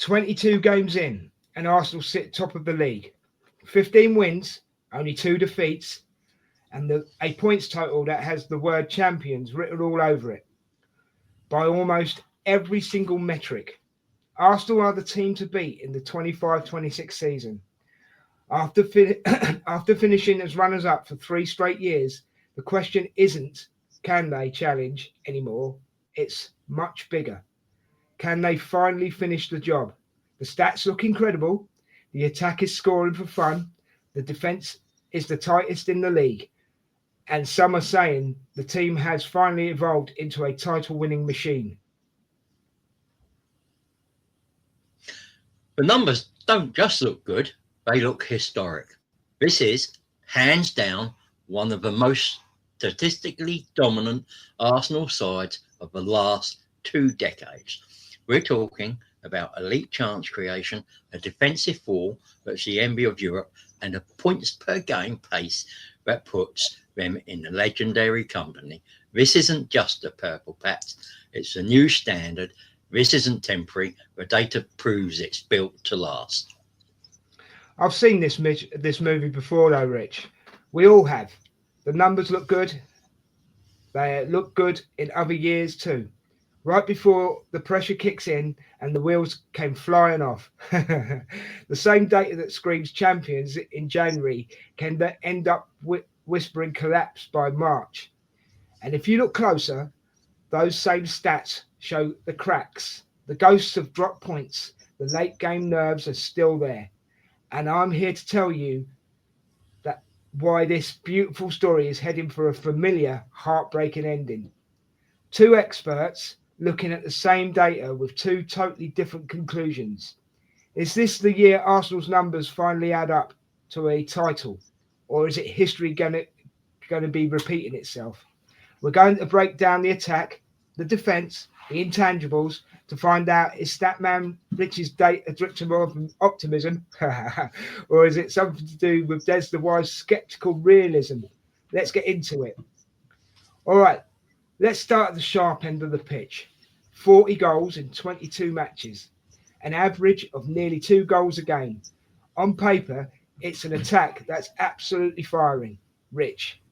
22 games in, and Arsenal sit top of the league. 15 wins, only 2 defeats, and a points total that has the word champions written all over it by almost every single metric. Arsenal are the team to beat in the 25-26 season. After, after finishing as runners-up for 3 straight years, the question isn't can they challenge anymore, it's much bigger. Can they finally finish the job? The stats look incredible. The attack is scoring for fun. The defence is the tightest in the league. And some are saying the team has finally evolved into a title-winning machine. The numbers don't just look good, they look historic. This is, hands down, one of the most statistically dominant Arsenal sides of the last 2 decades. We're talking about elite chance creation, a defensive wall that's the envy of Europe, and a points per game pace that puts them in the legendary company. This isn't just a purple patch, it's a new standard. This isn't temporary. The data proves it's built to last. I've seen this movie before though, Rich. We all have. The numbers look good. They look good in other years too. Right before the pressure kicks in and the wheels came flying off. The same data that screams champions in January can end up whispering collapse by March. And if you look closer, those same stats show the cracks. The ghosts of drop points. The late game nerves are still there. And I'm here to tell you that why this beautiful story is heading for a familiar, heartbreaking ending. 2 experts looking at the same data with 2 totally different conclusions. Is this the year Arsenal's numbers finally add up to a title? Or is it history going to be repeating itself? We're going to break down the attack, the defence, the intangibles to find out is Statman Rich's data dripped of optimism or is it something to do with Des the Wise's sceptical realism? Let's get into it. All right. Let's start at the sharp end of the pitch. 40 goals in 22 matches, an average of nearly 2 goals a game. On paper, it's an attack that's absolutely firing. Rich,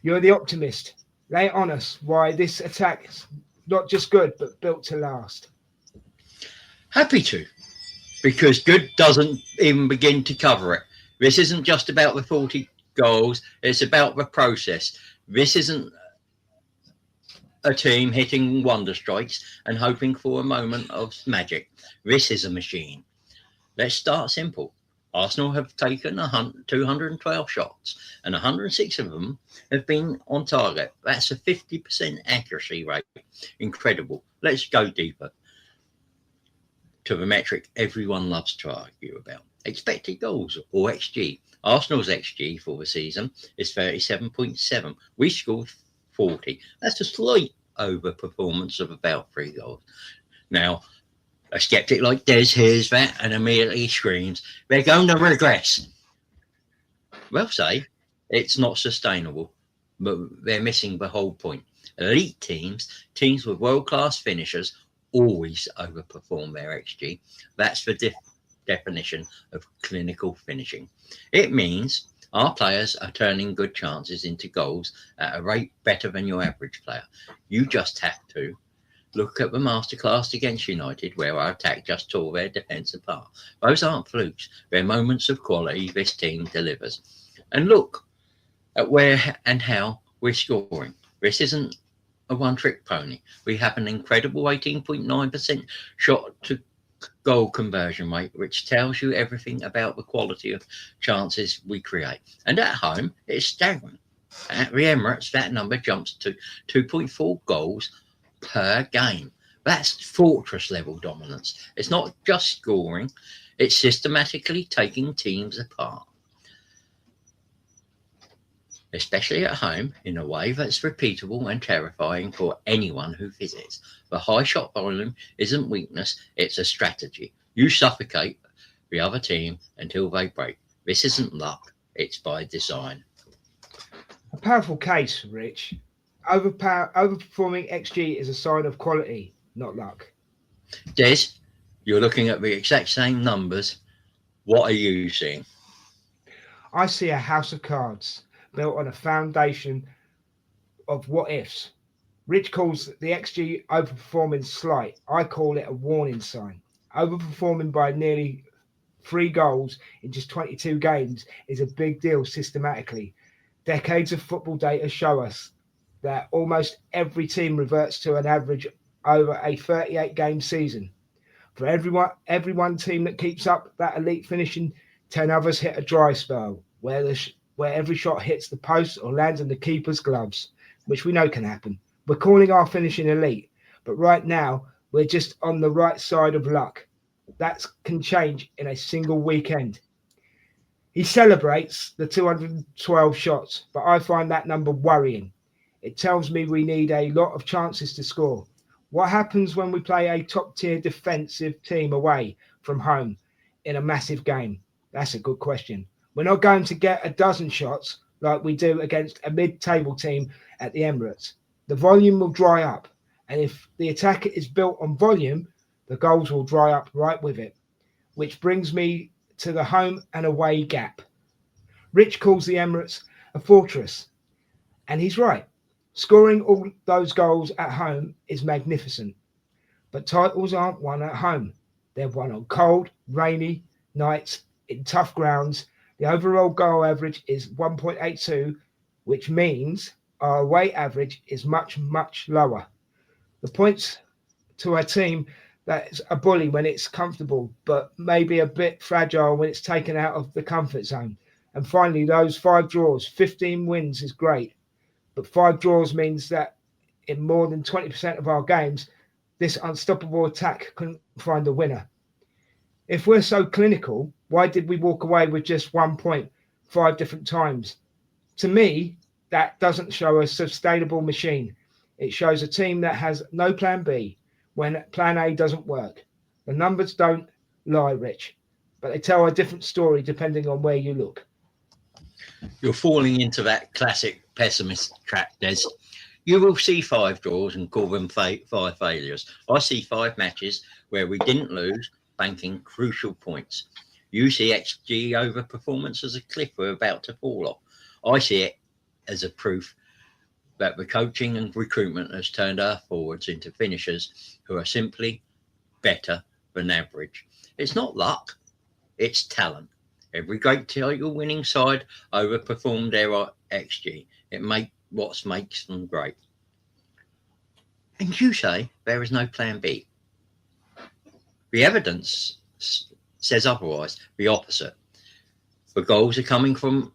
you're the optimist. Lay it on us why this attack's not just good, but built to last. Happy to, because good doesn't even begin to cover it. This isn't just about the 40 goals, it's about the process. This isn't a team hitting wonder strikes and hoping for a moment of magic. This is a machine. Let's start simple. Arsenal have taken 212 shots and 106 of them have been on target. That's a 50% accuracy rate. Incredible. Let's go deeper to the metric everyone loves to argue about. Expected goals, or XG. Arsenal's XG for the season is 37.7. We scored 40. That's a slight overperformance of about 3 goals. Now, a skeptic like Des hears that and immediately screams, they're going to regress. Well, say, it's not sustainable, but they're missing the whole point. Elite teams with world-class finishers, always overperform their XG. That's the definition of clinical finishing. It means our players are turning good chances into goals at a rate better than your average player. You just have to look at the masterclass against United, where our attack just tore their defence apart. Those aren't flukes. They're moments of quality this team delivers. And look at where and how we're scoring. This isn't a one-trick pony. We have an incredible 18.9% shot to goal conversion rate, which tells you everything about the quality of chances we create. And at home, it's staggering. At the Emirates, that number jumps to 2.4 goals per game. That's fortress level dominance. It's not just scoring, it's systematically taking teams apart. Especially at home, in a way that's repeatable and terrifying for anyone who visits. The high shot volume isn't weakness, it's a strategy. You suffocate the other team until they break. This isn't luck, it's by design. A powerful case, Rich. Overperforming XG is a sign of quality, not luck. Des, You're looking at the exact same numbers. What are you seeing? I see a house of cards built on a foundation of what ifs. Rich calls the XG overperforming slight. I call it a warning sign. Overperforming by nearly 3 goals in just 22 games is a big deal systematically. Decades of football data show us that almost every team reverts to an average over a 38 game season. For every one team that keeps up that elite finishing, 10 others hit a dry spell where every shot hits the post or lands in the keeper's gloves, which we know can happen. We're calling our finishing elite, but right now we're just on the right side of luck. That can change in a single weekend. He celebrates the 212 shots, but I find that number worrying. It tells me we need a lot of chances to score. What happens when we play a top tier defensive team away from home in a massive game? That's a good question. We're not going to get a dozen shots like we do against a mid table team at the Emirates. The volume will dry up, and if the attack is built on volume, the goals will dry up right with it. Which brings me to the home and away gap. Rich calls the Emirates a fortress, and he's right. Scoring all those goals at home is magnificent, but titles aren't won at home. They're won on cold, rainy nights in tough grounds. The overall goal average is 1.82, which means our away average is much, much lower. The points to a team that's a bully when it's comfortable, but maybe a bit fragile when it's taken out of the comfort zone. And finally, those 5 draws, 15 wins is great, but 5 draws means that in more than 20% of our games, this unstoppable attack couldn't find a winner. If we're so clinical, why did we walk away with just 1 point 5 different times? To me, that doesn't show a sustainable machine. It shows a team that has no plan B when plan A doesn't work. The numbers don't lie, Rich, but they tell a different story depending on where you look. You're falling into that classic pessimist trap, Des. You will see 5 draws and call them 5 failures. I see 5 matches where we didn't lose, banking crucial points. You see XG over performance as a cliff we're about to fall off. I see it as a proof that the coaching and recruitment has turned our forwards into finishers who are simply better than average. It's not luck, it's talent. Every great title winning side overperformed their XG. It makes them great. And you say there is no plan B. The evidence says otherwise, the opposite. The goals are coming from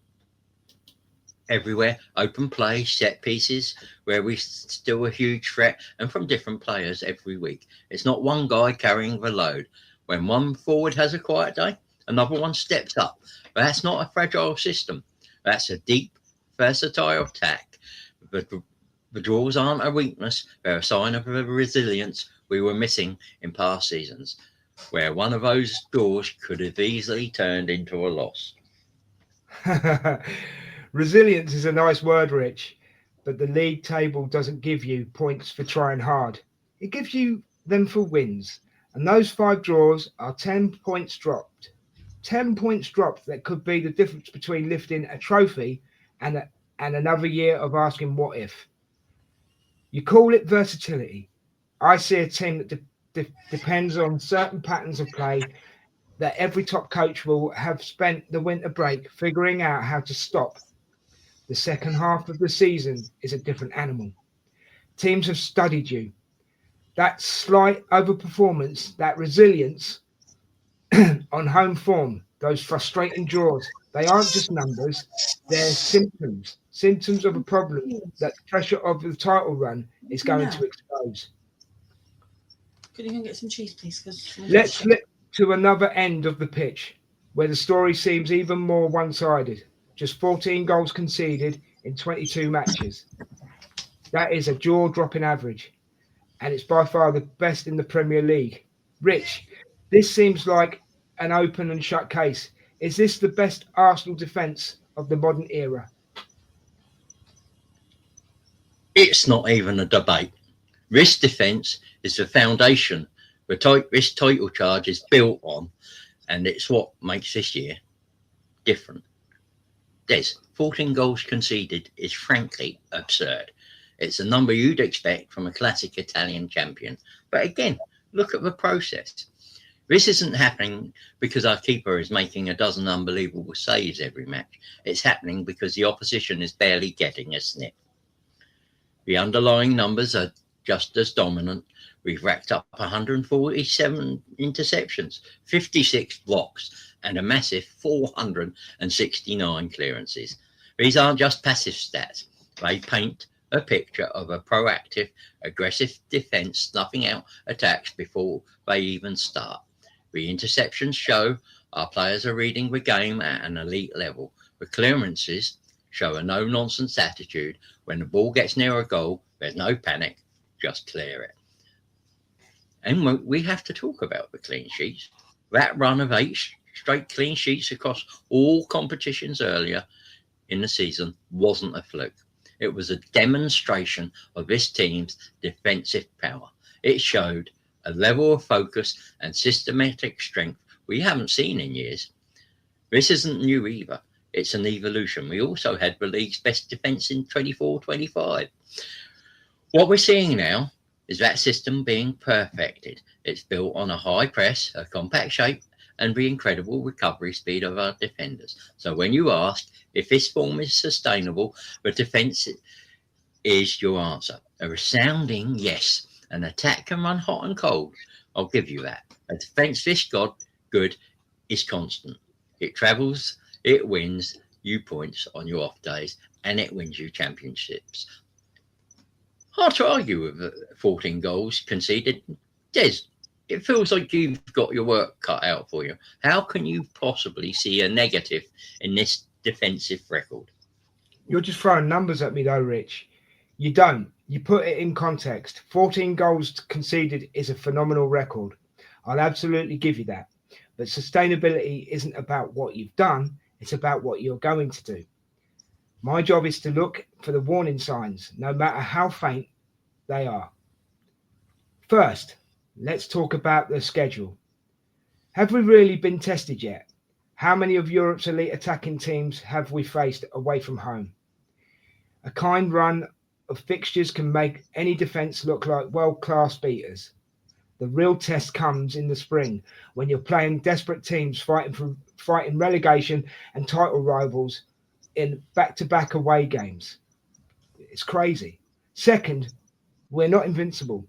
everywhere, open play, set pieces, where we still a huge threat, and from different players every week. It's not one guy carrying the load. When one forward has a quiet day, another one steps up. But that's not a fragile system. That's a deep, versatile attack. The draws aren't a weakness. They're a sign of the resilience we were missing in past seasons, where one of those draws could have easily turned into a loss. Resilience is a nice word, Rich, but the league table doesn't give you points for trying hard. It gives you them for wins. And those 5 draws are 10 points dropped. 10 points dropped that could be the difference between lifting a trophy and another year of asking what if. You call it versatility. I see a team that depends on certain patterns of play that every top coach will have spent the winter break figuring out how to stop. The second half of the season is a different animal. Teams have studied you. That slight overperformance, that resilience on home form, those frustrating draws, they aren't just numbers, they're symptoms of a problem that the pressure of the title run is going to expose. Could you go and get some cheese, please? Because Let's flip to another end of the pitch where the story seems even more one sided. Just 14 goals conceded in 22 matches. That is a jaw dropping average, and it's by far the best in the Premier League. Rich, this seems like an open and shut case. Is this the best Arsenal defence of the modern era? It's not even a debate. This defence is the foundation This title charge is built on, and it's what makes this year different. Des, 14 goals conceded is frankly absurd. It's a number you'd expect from a classic Italian champion. But again, look at the process. This isn't happening because our keeper is making a dozen unbelievable saves every match. It's happening because the opposition is barely getting a sniff. The underlying numbers are just as dominant. We've racked up 147 interceptions, 56 blocks, and a massive 469 clearances. These aren't just passive stats. They paint a picture of a proactive, aggressive defence snuffing out attacks before they even start. The interceptions show our players are reading the game at an elite level. The clearances show a no-nonsense attitude. When the ball gets near a goal, there's no panic, just clear it. And we have to talk about the clean sheets. That run of 8 straight clean sheets across all competitions earlier in the season wasn't a fluke. It was a demonstration of this team's defensive power. It showed a level of focus and systematic strength we haven't seen in years. This isn't new either. It's an evolution. We also had the league's best defence in 24-25. What we're seeing now is that system being perfected. It's built on a high press, a compact shape, and the incredible recovery speed of our defenders. So when you ask if this form is sustainable, the defence is your answer. A resounding yes. An attack can run hot and cold. I'll give you that. A defence this good is constant. It travels, it wins you points on your off days, and it wins you championships. Hard to argue with 14 goals conceded. Des, it feels like you've got your work cut out for you. How can you possibly see a negative in this defensive record? You're just throwing numbers at me though, Rich. You don't. You put it in context. 14 goals conceded is a phenomenal record. I'll absolutely give you that. But sustainability isn't about what you've done. It's about what you're going to do. My job is to look for the warning signs, no matter how faint they are. First, let's talk about the schedule. Have we really been tested yet? How many of Europe's elite attacking teams have we faced away from home? A kind run of fixtures can make any defence look like world-class beaters. The real test comes in the spring when you're playing desperate teams fighting relegation and title rivals in back-to-back away games. It's crazy. Second, we're not invincible.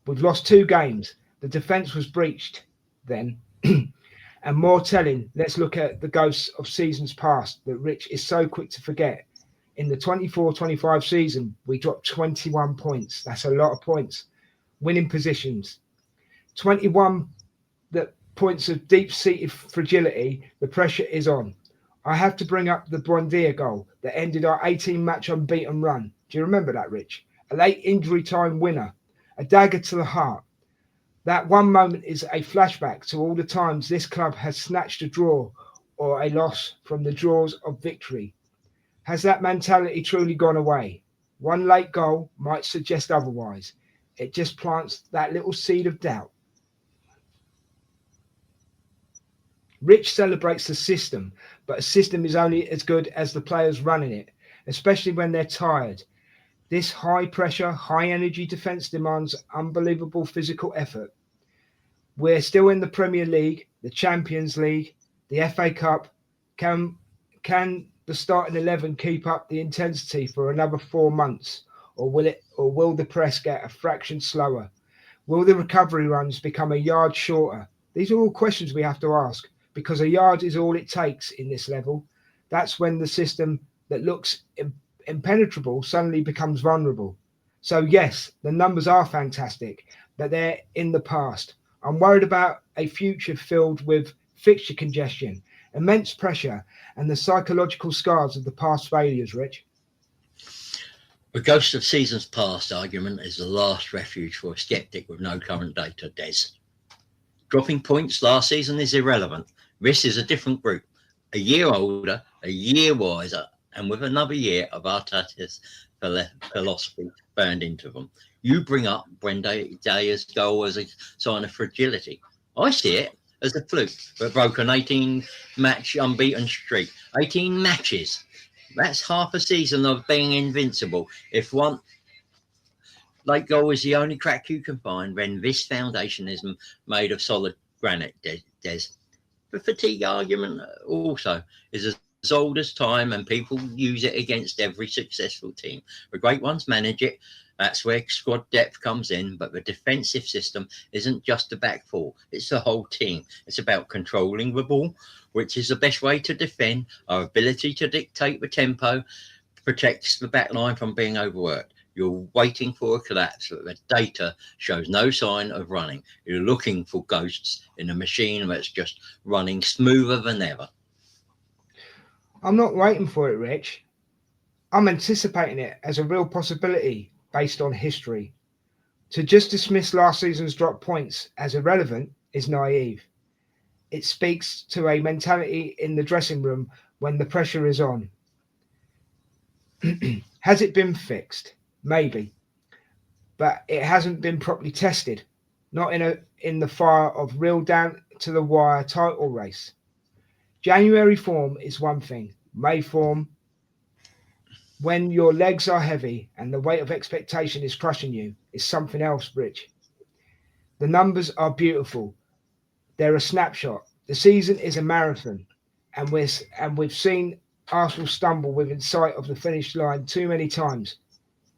We've lost 2 games. The defence was breached then. And more telling, let's look at the ghosts of seasons past that Rich is so quick to forget. In the 24-25 season, we dropped 21 points. That's a lot of points. Winning positions. 21 points of deep-seated fragility. The pressure is on. I have to bring up the Buendia goal that ended our 18-match unbeaten run. Do you remember that, Rich? A late injury time winner. A dagger to the heart. That one moment is a flashback to all the times this club has snatched a draw or a loss from the draws of victory. Has that mentality truly gone away? One late goal might suggest otherwise. It just plants that little seed of doubt. Rich celebrates the system, but a system is only as good as the players running it, especially when they're tired. This high-pressure, high-energy defence demands unbelievable physical effort. We're still in the Premier League, the Champions League, the FA Cup. Can the starting 11 keep up the intensity for another 4 months, or will the press get a fraction slower? Will the recovery runs become a yard shorter? These are all questions we have to ask, because a yard is all it takes in this level. That's when the system that looks impenetrable suddenly becomes vulnerable. So yes, the numbers are fantastic, but they're in the past. I'm worried about a future filled with fixture congestion, immense pressure, and the psychological scars of the past failures, Rich. The ghost of seasons past argument is the last refuge for a sceptic with no current data, Des. Dropping points last season is irrelevant. This is a different group, a year older, a year wiser, and with another year of Arteta's philosophy burned into them. You bring up Brenda's goal as a sign of fragility. I see it as a fluke that broke an 18-match unbeaten streak. 18 matches. That's half a season of being invincible. If one late goal is the only crack you can find, then this foundation is made of solid granite, Des. The fatigue argument also is as old as time, and people use it against every successful team. The great ones manage it. That's where squad depth comes in. But the defensive system isn't just the back four, it's the whole team. It's about controlling the ball, which is the best way to defend. Our ability to dictate the tempo protects the back line from being overworked. You're waiting for a collapse, but the data shows no sign of running. You're looking for ghosts in a machine that's just running smoother than ever. I'm not waiting for it, Rich. I'm anticipating it as a real possibility based on history. To just dismiss last season's drop points as irrelevant is naive. It speaks to a mentality in the dressing room when the pressure is on. Has it been fixed? Maybe, but it hasn't been properly tested. Not in the fire of real down to the wire title race. January form is one thing. May form, when your legs are heavy and the weight of expectation is crushing you, is something else, Rich. The numbers are beautiful. They're a snapshot. The season is a marathon, and we've seen Arsenal stumble within sight of the finish line too many times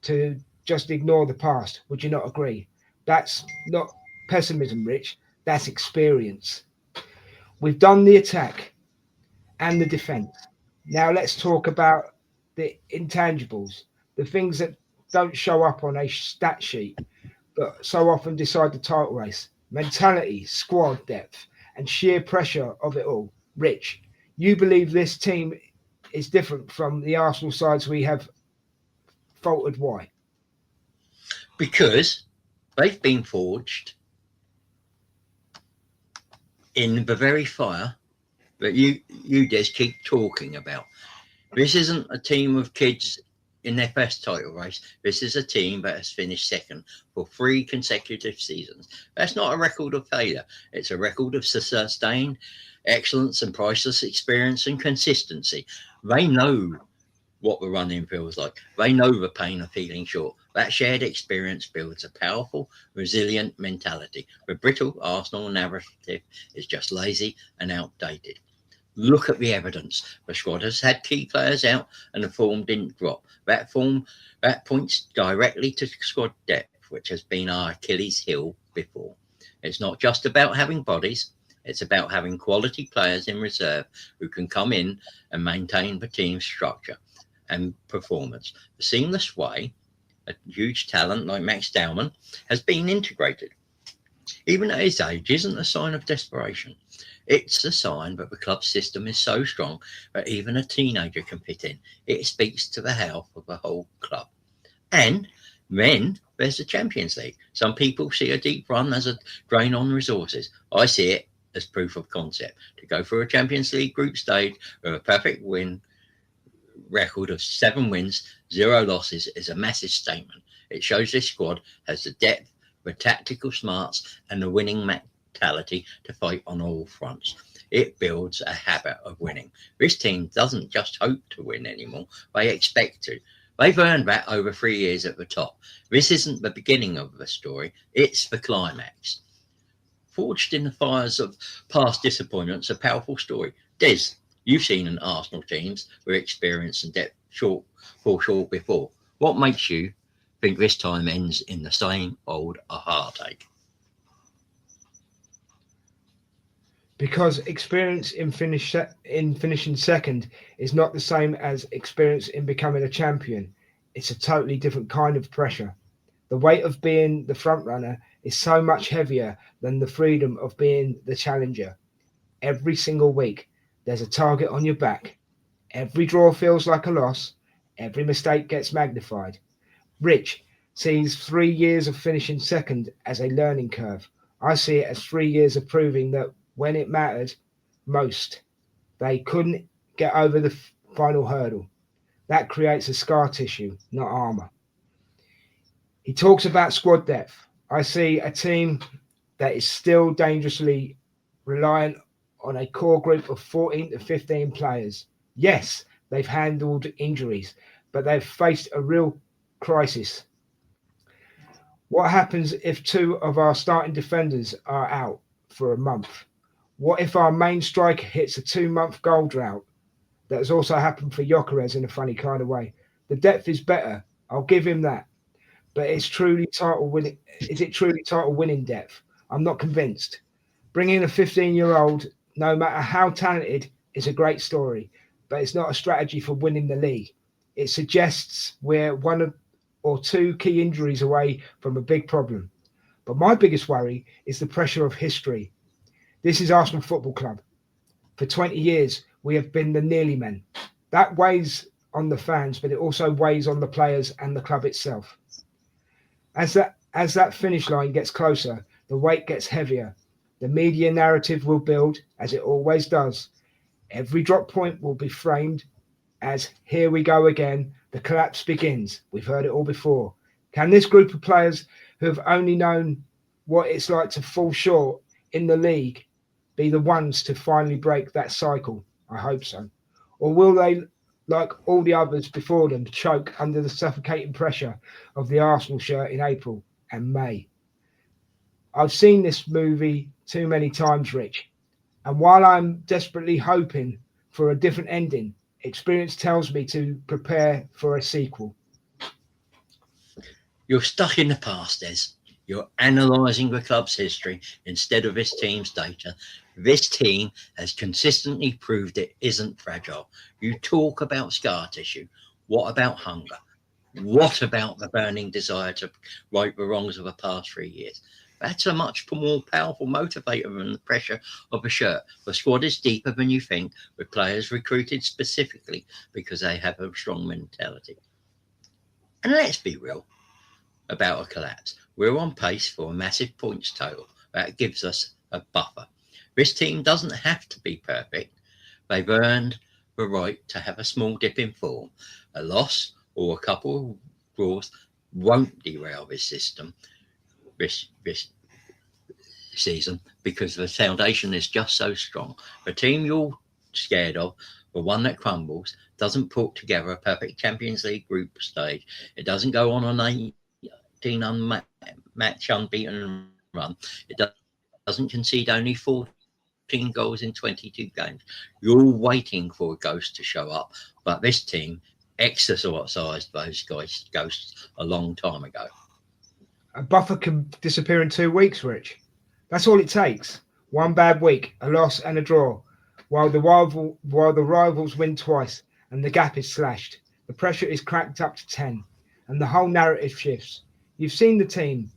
to just ignore the past. Would you not agree? That's not pessimism, Rich. That's experience. We've done the attack and the defence. Now let's talk about the intangibles, the things that don't show up on a stat sheet, but so often decide the title race. Mentality, squad depth, and sheer pressure of it all. Rich, you believe this team is different from the Arsenal sides we have faltered. Why? Because they've been forged in the very fire that you just keep talking about. This isn't a team of kids in their first title race. This is a team that has finished second for 3 consecutive seasons. That's not a record of failure. It's a record of sustained excellence and priceless experience and consistency. They know what the running feels like. They know the pain of feeling short. That shared experience builds a powerful, resilient mentality. The brittle Arsenal narrative is just lazy and outdated. Look at the evidence. The squad has had key players out and the form didn't drop. That points directly to squad depth, which has been our Achilles heel before. It's not just about having bodies. It's about having quality players in reserve who can come in and maintain the team's structure and performance. The seamless way a huge talent like Max Dowman has been integrated. Even at his age isn't a sign of desperation. It's a sign that the club system is so strong that even a teenager can fit in. It speaks to the health of the whole club. And then there's the Champions League. Some people see a deep run as a drain on resources. I see it as proof of concept. To go through a Champions League group stage with a perfect win record of 7 wins, 0 losses is a massive statement. It shows this squad has the depth, the tactical smarts, and the winning mentality to fight on all fronts. It builds a habit of winning. This team doesn't just hope to win anymore, they expect to. They've earned that over 3 years at the top. This isn't the beginning of the story, it's the climax. Forged in the fires of past disappointments, a powerful story. Des, you've seen an Arsenal teams with experience and depth fall short before. What makes you think this time ends in the same old heartache? Because experience in finishing second is not the same as experience in becoming a champion. It's a totally different kind of pressure. The weight of being the front runner is so much heavier than the freedom of being the challenger. Every single week, there's a target on your back. Every draw feels like a loss. Every mistake gets magnified. Rich sees 3 years of finishing second as a learning curve. I see it as 3 years of proving that when it mattered most, they couldn't get over the final hurdle. That creates a scar tissue, not armor. He talks about squad depth. I see a team that is still dangerously reliant on a core group of 14 to 15 players. Yes, they've handled injuries, but they've faced a real crisis. What happens if two of our starting defenders are out for a month? What if our main striker hits a 2 month goal drought? That has also happened for Jokeres in a funny kind of way. The depth is better. I'll give him that. But it's truly title winning. Is it truly title winning depth? I'm not convinced. Bringing a 15-year-old, no matter how talented, is a great story, but it's not a strategy for winning the league. It suggests we're or two key injuries away from a big problem. But my biggest worry is the pressure of history. This is Arsenal Football Club. For 20 years, we have been the nearly men. That weighs on the fans, but it also weighs on the players and the club itself. As that finish line gets closer, the weight gets heavier. The media narrative will build, as it always does. Every drop point will be framed as here we go again, the collapse begins. We've heard it all before. Can this group of players who have only known what it's like to fall short in the league be the ones to finally break that cycle? I hope so. Or will they, like all the others before them, choke under the suffocating pressure of the Arsenal shirt in April and May? I've seen this movie too many times, Rich, and while I'm desperately hoping for a different ending, experience tells me to prepare for a sequel. You're stuck in the past, Des. You're analysing the club's history instead of this team's data. This team has consistently proved it isn't fragile. You talk about scar tissue. What about hunger? What about the burning desire to right the wrongs of the past 3 years? That's a much more powerful motivator than the pressure of a shirt. The squad is deeper than you think, with players recruited specifically because they have a strong mentality. And let's be real about a collapse. We're on pace for a massive points total. That gives us a buffer. This team doesn't have to be perfect. They've earned the right to have a small dip in form. A loss or a couple of draws won't derail this system this season, because the foundation is just so strong. The team you're scared of, the one that crumbles, doesn't put together a perfect Champions League group stage. It doesn't go on an 18 match unbeaten run. It doesn't concede only 14 goals in 22 games. You're waiting for a ghost to show up, but this team exercised those ghosts a long time ago. A buffer can disappear in 2 weeks, Rich. That's all it takes. One bad week, a loss and a draw, while the rivals win twice and the gap is slashed. The pressure is cranked up to 10 and the whole narrative shifts. You've seen the team.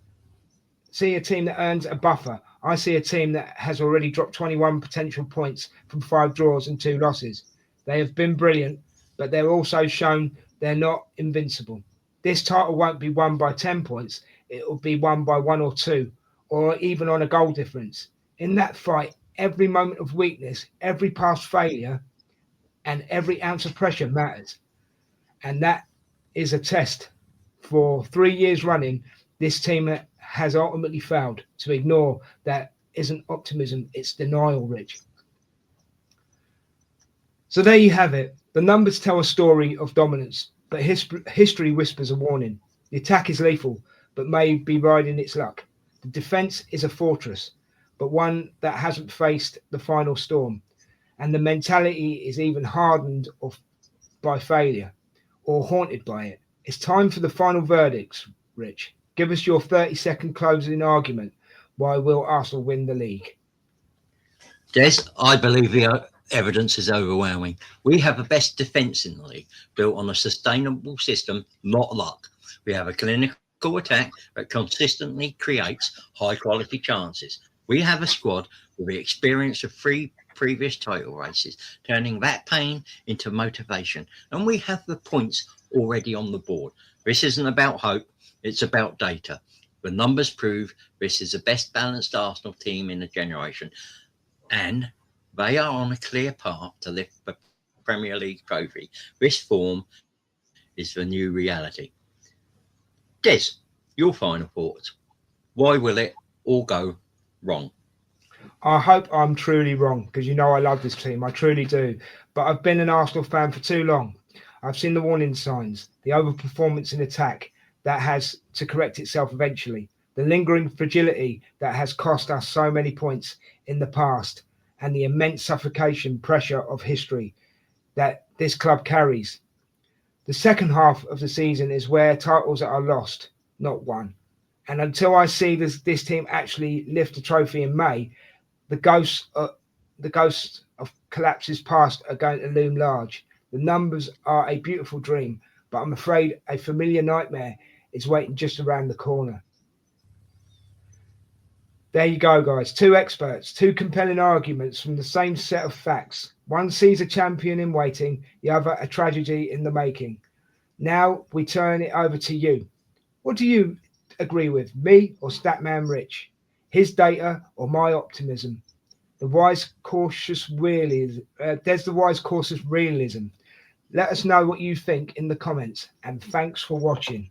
See a team that earns a buffer. I see a team that has already dropped 21 potential points from 5 draws and 2 losses. They have been brilliant, but they're also shown they're not invincible. This title won't be won by 10 points. It will be won by 1 or 2, or even on a goal difference. In that fight, every moment of weakness, every past failure, and every ounce of pressure matters. And that is a test. For 3 years running, this team has ultimately failed. To ignore that isn't optimism, it's denial, Rich. So there you have it. The numbers tell a story of dominance, but history whispers a warning. The attack is lethal, but may be riding its luck. The defence is a fortress, but one that hasn't faced the final storm. And the mentality is even hardened by failure or haunted by it. It's time for the final verdicts, Rich. Give us your 30-second closing argument. Why will Arsenal win the league? Des, I believe the evidence is overwhelming. We have the best defence in the league, built on a sustainable system, not luck. We have a clinical attack that consistently creates high-quality chances. We have a squad with the experience of 3 previous title races, turning that pain into motivation. And we have the points already on the board. This isn't about hope, it's about data. The numbers prove this is the best balanced Arsenal team in a generation, and they are on a clear path to lift the Premier League trophy. This form is the new reality. Des, Your final thoughts. Why will it all go wrong? I hope I'm truly wrong because you know I love this team. I truly do. But I've been an Arsenal fan for too long. I've seen the warning signs, the overperformance in attack that has to correct itself eventually, the lingering fragility that has cost us so many points in the past, and the immense suffocation pressure of history that this club carries. The second half of the season is where titles are lost, not won. And until I see this team actually lift a trophy in May, the ghosts of collapses past are going to loom large. The numbers are a beautiful dream, but I'm afraid a familiar nightmare is waiting just around the corner. There you go, guys. Two experts, two compelling arguments from the same set of facts. One sees a champion in waiting, the other a tragedy in the making. Now we turn it over to you. What do you agree with, me or Statman Rich? His data or my optimism? The wise, cautious realism. There's the wise, cautious realism. Let us know what you think in the comments, and thanks for watching.